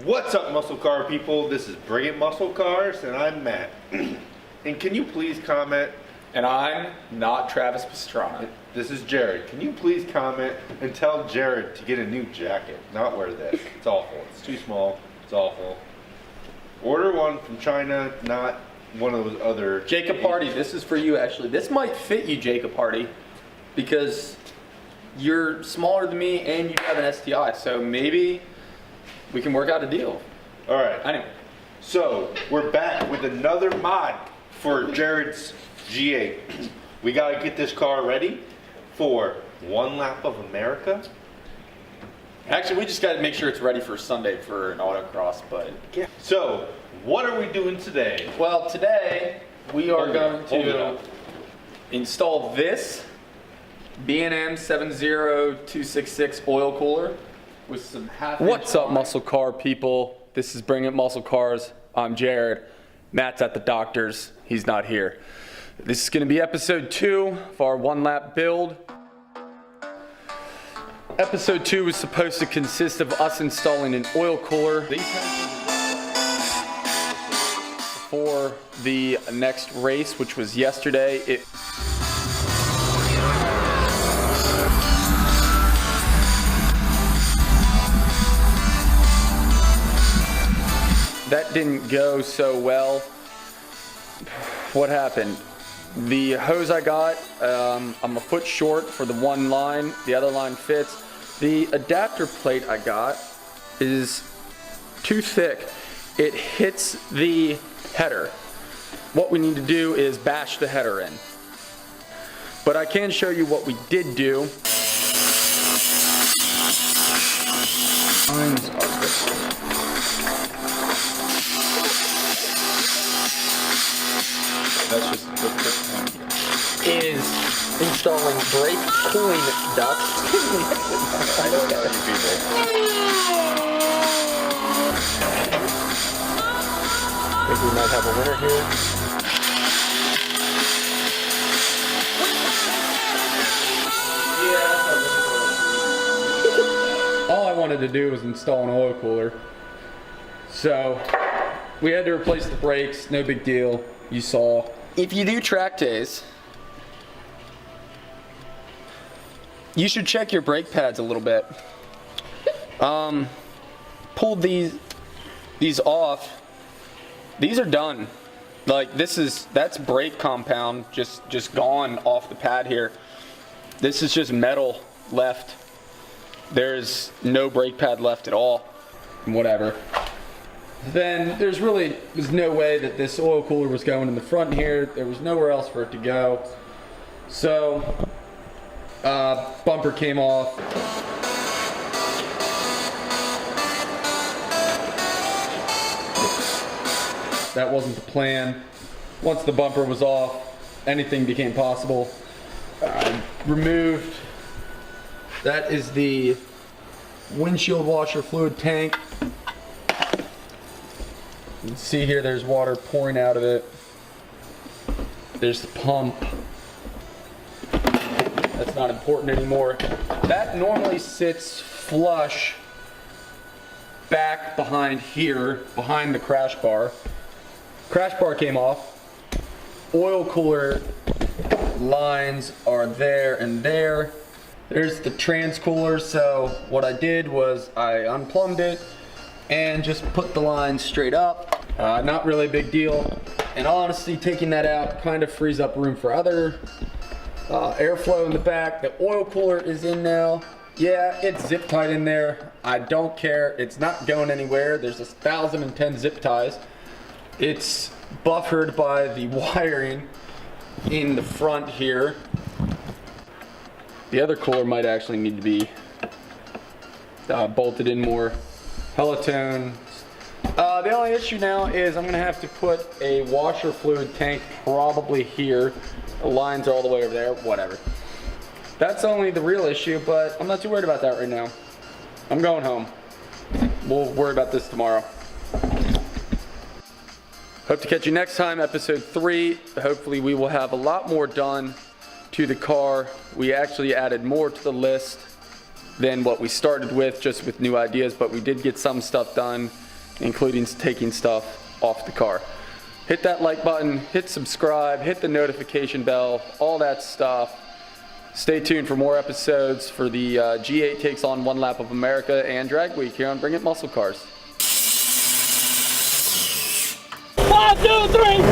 What's up, muscle car people? This is Brilliant Muscle Cars, and I'm Matt. And can you please comment? And I'm not Travis Pastrana. This is Jared. Can you please comment and tell Jared to get a new jacket? Not wear this. It's awful. It's too small. It's awful. Order one from China, not one of those other. Jacob Party, this is for you actually. This might fit you, Jacob Party, because you're smaller than me and you have an STI. So maybe we can work out a deal. All right. Anyway. So we're back with another mod for Jared's G8. We got to get this car ready for one lap of America. Actually, we just got to make sure it's ready for Sunday for an autocross, but Yeah. So what are we doing today? well, today we are going to install this B&M 70266 oil cooler with some half. What's up, muscle car people? This is Bring It Muscle Cars. I'm Jared. Matt's at the doctor's. He's not here. This is going to be episode 2 of our one lap build. Episode 2 was supposed to consist of us installing an oil cooler for the next race, which was yesterday. That didn't go so well. What happened? The hose I got, I'm a foot short for the one line. The other line fits. The adapter plate I got is too thick. It hits the header. What we need to do is bash the header in. But I can show you what we did do. Lines are good. That's just a quick point here. Is installing brake cooling ducts. I don't know you people. I think we might have a winner here. Yeah. All I wanted to do was install an oil cooler. So we had to replace the brakes, no big deal. You saw. If you do track days, you should check your brake pads a little bit. Pulled these off. These are done. Like that's brake compound just gone off the pad here. This is just metal left. There's no brake pad left at all. Whatever. Then there's no way that this oil cooler was going in the front here. There was nowhere else for it to go. So, bumper came off. That wasn't the plan. Once the bumper was off, anything became possible. Removed. That is the windshield washer fluid tank. You can see here there's water pouring out of it. There's the pump. That's not important anymore. That normally sits flush back behind here, behind the crash bar. Crash bar came off. Oil cooler lines are there and there. There's the trans cooler. So what I did was I unplumbed it and just put the line straight up. Not really a big deal. And honestly, taking that out kind of frees up room for other airflow in the back. The oil cooler is in now. Yeah, it's zip tied in there. I don't care. It's not going anywhere. There's 1,010 zip ties. It's buffered by the wiring in the front here. The other cooler might actually need to be bolted in more. Helitone. The only issue now is I'm gonna have to put a washer fluid tank probably here. The lines are all the way over there, whatever. That's only the real issue, but I'm not too worried about that right now. I'm going home. We'll worry about this tomorrow. Hope to catch you next time, episode 3. Hopefully we will have a lot more done to the car. We actually added more to the list than what we started with, just with new ideas, but we did get some stuff done. including taking stuff off the car. Hit that like button, hit subscribe, hit the notification bell, all that stuff. Stay tuned for more episodes for the G8 takes on one lap of America and Drag Week here on Bring It Muscle Cars. 1, 2, 3,